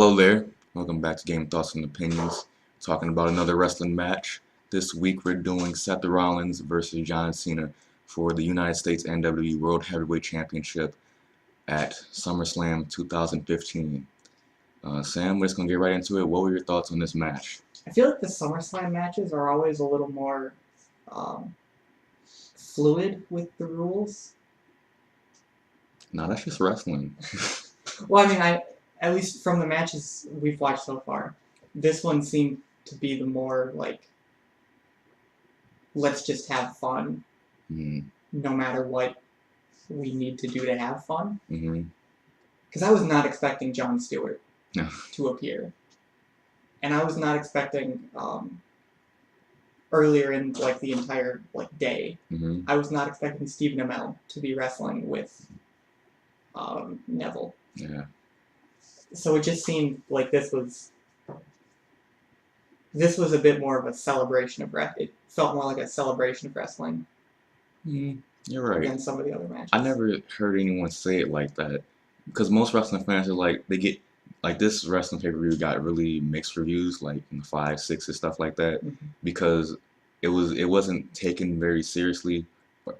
Hello there. Welcome back to Game Thoughts and Opinions. Talking about another wrestling match. This week we're doing Seth Rollins versus John Cena for the United States WWE World Heavyweight Championship at Summerslam 2015. Sam, we're just going to get right into it. What were your thoughts on this match? I feel like the SummerSlam matches are always a little more fluid with the rules. No, that's just wrestling. Well, I mean, at least from the matches we've watched so far, this one seemed to be the more, like, let's just have fun, no matter what we need to do to have fun. Because I was not expecting Jon Stewart to appear. And I was not expecting, earlier in, like, the entire, like, day, I was not expecting Stephen Amel to be wrestling with Neville. Yeah. So it just seemed like this was a bit more of a celebration of wrestling. It felt more like a celebration of wrestling. You're right. Than some of the other matches. I never heard anyone say it like that. Because most wrestling fans are like, they get, like, this wrestling pay-per-view got really mixed reviews, like in the 5, 6s and stuff like that, because it wasn't taken very seriously,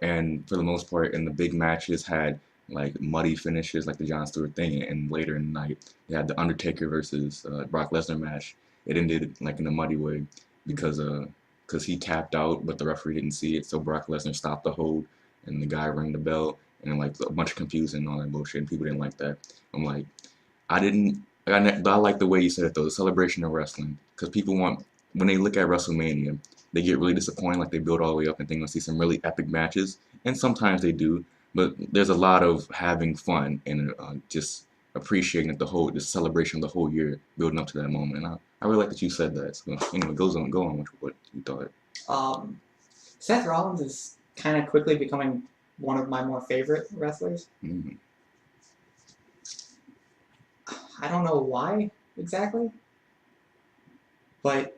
and for the most part, and the big matches had like muddy finishes, like the Jon Stewart thing, and later in the night, they had the Undertaker versus Brock Lesnar match. It ended like in a muddy way because he tapped out, but the referee didn't see it, so Brock Lesnar stopped the hold, and the guy rang the bell, and like a bunch of confusion and all that bullshit, and people didn't like that. I'm like, I like the way you said it though, the celebration of wrestling, because people want, when they look at WrestleMania, they get really disappointed, like they build all the way up and think they'll see some really epic matches, and sometimes they do, but there's a lot of having fun and just appreciating the celebration of the whole year building up to that moment. And I really like that you said that. So anyway, go on with what you thought. Seth Rollins is kind of quickly becoming one of my more favorite wrestlers. I don't know why exactly, but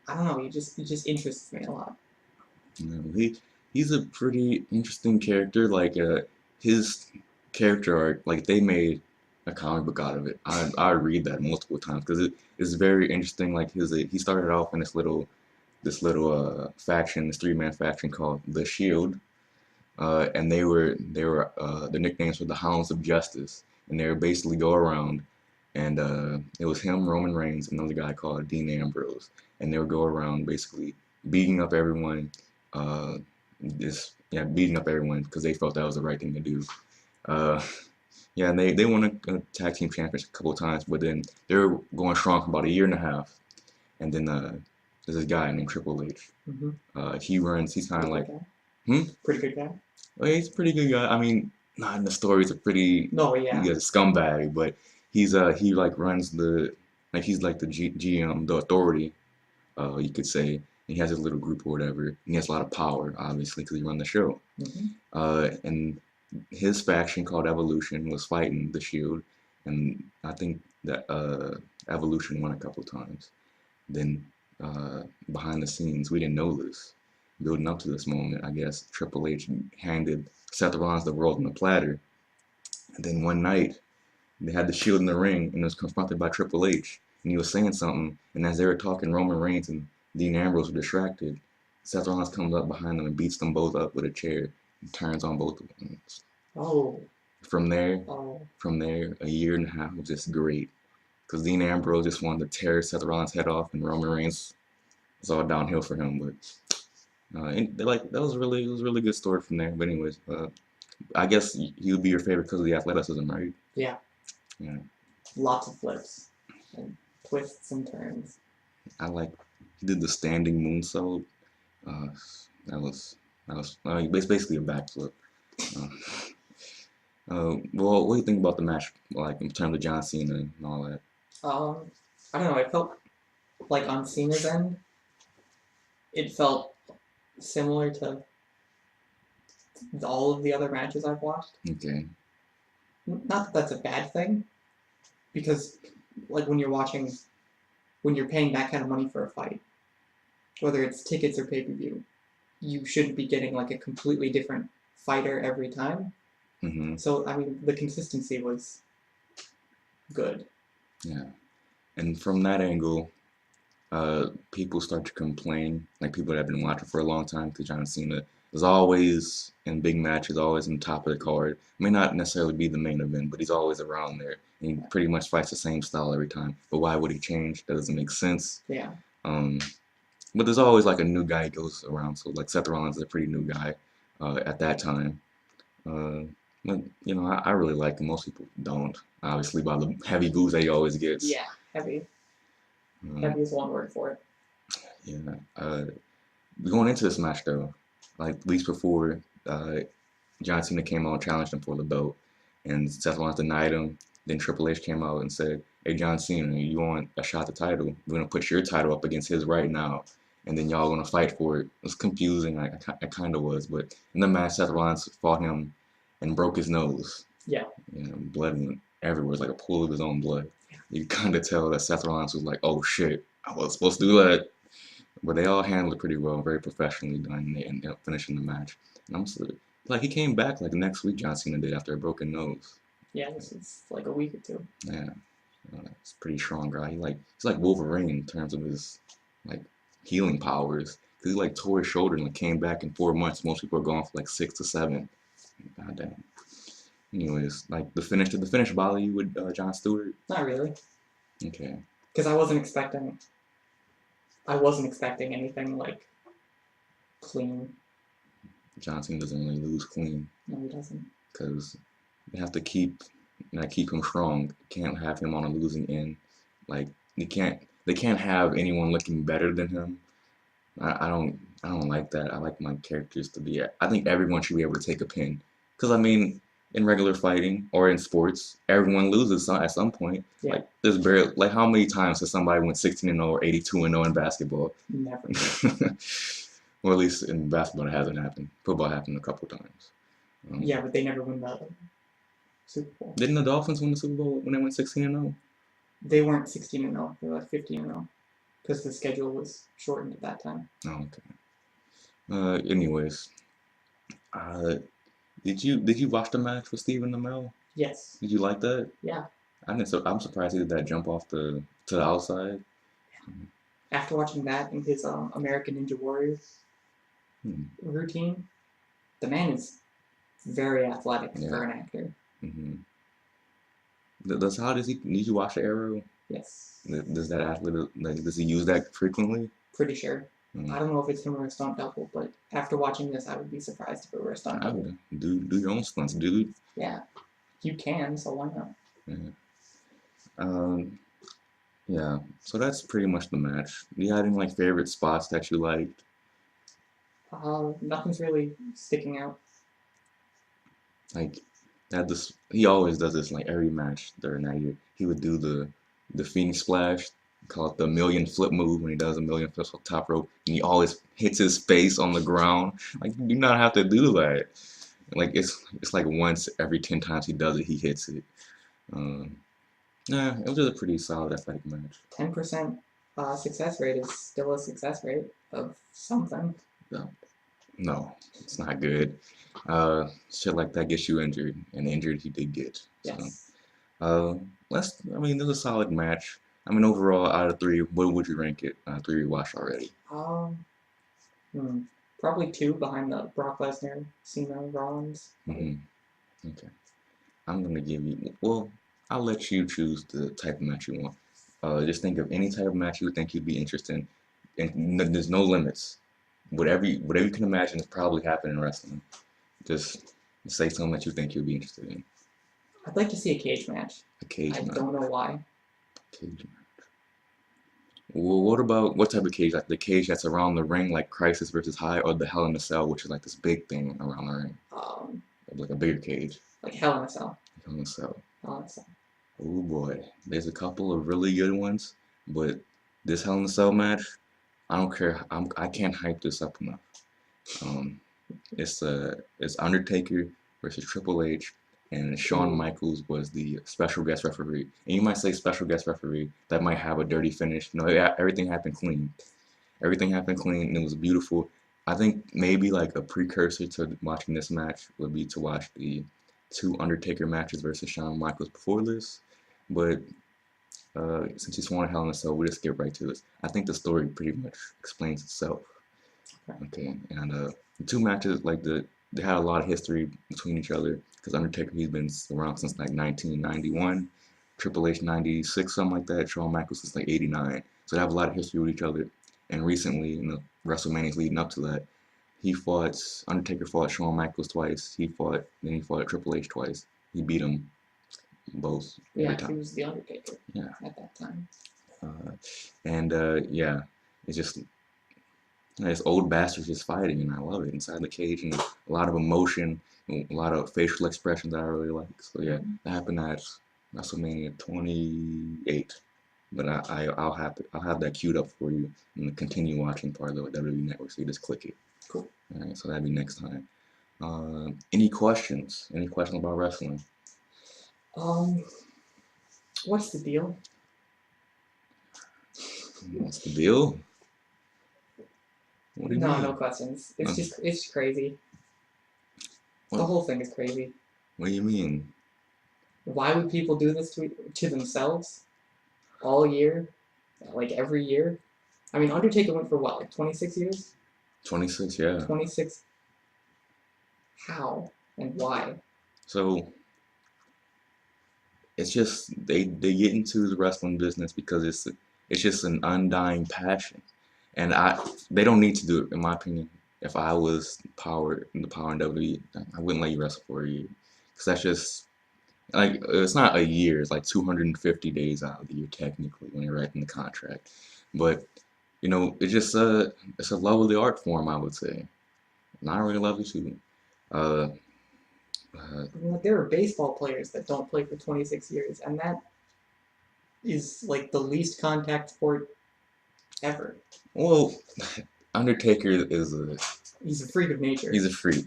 I don't know. He just interests me a lot. He's a pretty interesting character. Like his character arc, like they made a comic book out of it. I read that multiple times because it is very interesting. Like he started off in this little faction, this 3-man faction called the Shield, and they were the nicknames were the Hounds of Justice, and they would basically go around, and it was him, Roman Reigns, and another guy called Dean Ambrose, and they would go around basically beating up everyone. Beating up everyone because they felt that was the right thing to do. And they won a tag team championship a couple of times, but then they were going strong for about 1.5 years, and then there's this guy named Triple H. He's kind of like, pretty good guy. Well, he's a pretty good guy. I mean, not in the story. He's a pretty he's a scumbag, but he like runs he's like the GM, the authority, you could say. He has his little group or whatever, and he has a lot of power, obviously, because he runs the show. And his faction called Evolution was fighting the Shield, and I think that Evolution won a couple times. Then behind the scenes, we didn't know this. Building up to this moment, I guess Triple H handed Seth Rollins the world on a platter, and then one night they had the Shield in the ring, and it was confronted by Triple H, and he was saying something, and as they were talking, Roman Reigns and Dean Ambrose were distracted. Seth Rollins comes up behind them and beats them both up with a chair and turns on both of them. From there, 1.5 years was just great. Because Dean Ambrose just wanted to tear Seth Rollins' head off, and Roman Reigns was all downhill for him. But it was a really good story from there. But anyways, I guess he would be your favorite because of the athleticism, right? Yeah. Lots of flips and twists and turns. He did the standing moonsault. That was basically a backflip. Well, what do you think about the match, like in terms of John Cena and all that? I don't know. It felt like on Cena's end, it felt similar to all of the other matches I've watched. Okay. Not that that's a bad thing, because like when you're paying that kind of money for a fight, whether it's tickets or pay-per-view, you shouldn't be getting like a completely different fighter every time. Mm-hmm. So, I mean, the consistency was good. Yeah. And from that angle, people start to complain, like people that have been watching for a long time, because John Cena is always in big matches, always on top of the card. May not necessarily be the main event, but he's always around there. And he pretty much fights the same style every time. But why would he change? That doesn't make sense. Yeah. But there's always like a new guy goes around. So like Seth Rollins is a pretty new guy at that time. But you know, I really like him. Most people don't, obviously, by the heavy boos that he always gets. Yeah, heavy. Heavy is one word for it. Yeah. Going into this match though, like weeks before, John Cena came out and challenged him for the belt, and Seth Rollins denied him. Then Triple H came out and said, "Hey John Cena, you want a shot at the title? We're gonna put your title up against his right now, and then y'all gonna fight for it." It was confusing. It kind of was, but in the match, Seth Rollins fought him and broke his nose. Yeah. You know, blood went everywhere. It was like a pool of his own blood. You kind of tell that Seth Rollins was like, "Oh shit, I wasn't supposed to do that." But they all handled it pretty well, very professionally done, and they ended up finishing the match. And I'm still, like, he came back like next week, John Cena did, after a broken nose. Yeah, this is like a week or two. Yeah, he's a pretty strong guy. He's like Wolverine in terms of his like healing powers. Cause he like tore his shoulder and like came back in 4 months. Most people are going for like 6 to 7. God damn. Anyways, like did the finish bother you with Jon Stewart? Not really. Okay. Because I wasn't expecting anything like clean. John Cena doesn't really lose clean. No, he doesn't. Because they have to keep him strong. You can't have him on a losing end. Like they can't have anyone looking better than him. I don't like that. I like my characters to be. I think everyone should be able to take a pin. Because I mean, in regular fighting or in sports, everyone loses at some point. Yeah. Like there's barely like how many times has somebody went 16-0 or 82-0 in basketball? Never. Well, at least in basketball it hasn't happened. Football happened a couple times. Yeah, but they never win the Super Bowl. Didn't the Dolphins win the Super Bowl when they went 16-0? They weren't 16-0. They were like 15-0 because the schedule was shortened at that time. Oh, okay. Anyways, did you watch the match with Stephen Amel? Yes. Did you like that? Yeah. I'm surprised he did that jump off to the outside. After watching that and his American Ninja Warriors routine, the man is very athletic for an actor. Mm-hmm. Did you watch the Arrow? Yes. Does that athlete does he use that frequently? Pretty sure. I don't know if it's him or a stunt double, but after watching this, I would be surprised if it were a stunt double. Do your own stunts, dude. Yeah, you can, so why not? Yeah. So that's pretty much the match. Do you have any like favorite spots that you liked? Nothing's really sticking out. Like he always does this like every match during that year. He would do the Phoenix Splash, call it the million flip move when he does a million flips off top rope, and he always hits his face on the ground. Like you do not have to do that. Like it's like once every 10 times he does it, he hits it. Yeah, it was just a pretty solid athletic match. 10% success rate is still a success rate of something. No, it's not good. Shit like that gets you injured, and injured he did get. Yes. So, this is a solid match. I mean, overall, out of 3, what would you rank it? 3 you watched already. Probably 2 behind the Brock Lesnar, Cena, Rollins. Mm-hmm. Okay. I'm gonna give you. Well, I'll let you choose the type of match you want. Just think of any type of match you would think you'd be interested in, and there's no limits. Whatever you can imagine is probably happening in wrestling. Just say something that you think you'd be interested in. I'd like to see a cage match. A cage match. I don't know why. Cage match. Well, what type of cage? Like the cage that's around the ring, like Crisis versus High, or the Hell in a Cell, which is like this big thing around the ring? Like a bigger cage. Like Hell in a Cell. Hell in a Cell. Hell in a Cell. Oh boy, there's a couple of really good ones, but this Hell in a Cell match, I don't care. I can't hype this up enough. It's Undertaker versus Triple H, and Shawn Michaels was the special guest referee. And you might say special guest referee, that might have a dirty finish. No, everything happened clean. Everything happened clean, and it was beautiful. I think maybe like a precursor to watching this match would be to watch the 2 Undertaker matches versus Shawn Michaels before this. But since he's won Hell in a Cell, we'll just get right to this. I think the story pretty much explains itself. Okay, and the two matches, like they had a lot of history between each other because Undertaker, he's been around since like 1991, Triple H 96, something like that, Shawn Michaels since like 89. So they have a lot of history with each other. And recently, in the WrestleManias leading up to that, Undertaker fought Shawn Michaels twice. Then he fought Triple H twice. He beat him both every time. He was the Undertaker. Yeah. At that time. Yeah, it's just. This old bastards just fighting, and I love it inside the cage, and a lot of emotion, a lot of facial expressions that I really like. So yeah, that happened at WrestleMania 28. But I'll have that queued up for you in the continue watching part of the WWE Network. So you just click it. Cool. All right, so that'll be next time. Any questions? Any questions about wrestling? What's the deal? What's the deal? What do you mean? No questions. It's crazy. What? The whole thing is crazy. What do you mean? Why would people do this to themselves all year, like every year? I mean, Undertaker went for what, like 26 years? 26, yeah. 26. How and why? So it's just they get into the wrestling business because it's just an undying passion. And they don't need to do it, in my opinion. If I was the power in WWE, I wouldn't let you wrestle for a year. Because that's just, like, it's not a year. It's like 250 days out of the year, technically, when you're writing the contract. But, you know, it's just it's a lovely art form, I would say. Not really lovely, too. There are baseball players that don't play for 26 years, and that is, like, the least contact sport ever. Well, Undertaker is he's a freak of nature. He's a freak.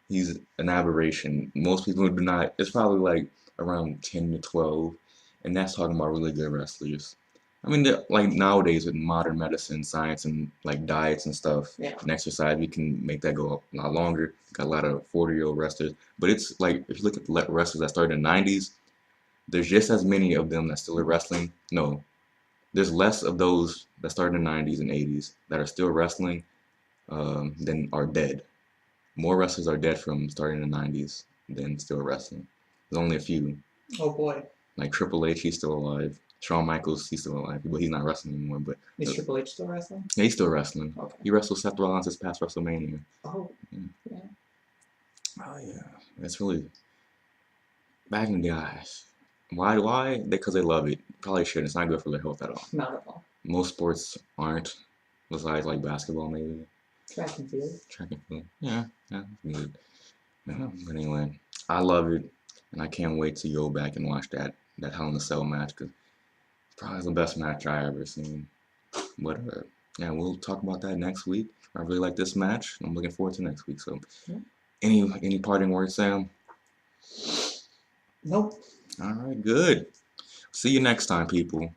He's an aberration. Most people do not. It's probably like around 10 to 12, and that's talking about really good wrestlers. I mean, like nowadays with modern medicine, science, and like diets and stuff, and exercise, we can make that go a lot longer. Got a lot of 40-year-old wrestlers, but it's like if you look at the wrestlers that started in the 90s, there's just as many of them that still are wrestling. No. There's less of those that started in the 90s and 80s that are still wrestling than are dead. More wrestlers are dead from starting in the 90s than still wrestling. There's only a few. Oh boy. Like Triple H, he's still alive. Shawn Michaels, he's still alive, but he's not wrestling anymore. But is Triple H still wrestling? Yeah, he's still wrestling. Okay. He wrestled Seth Rollins this past WrestleMania. Oh. Yeah. Oh yeah. It's really back in the eyes. Why? Because they love it. Probably shouldn't. It's not good for their health at all. Not at all. Most sports aren't, besides like basketball maybe. Track and field. Track and field. Yeah, good. But anyway, I love it, and I can't wait to go back and watch that Hell in a Cell match because it's probably the best match I ever seen. But yeah, we'll talk about that next week. I really like this match. I'm looking forward to next week. So, any parting words, Sam? Nope. All right, good. See you next time, people.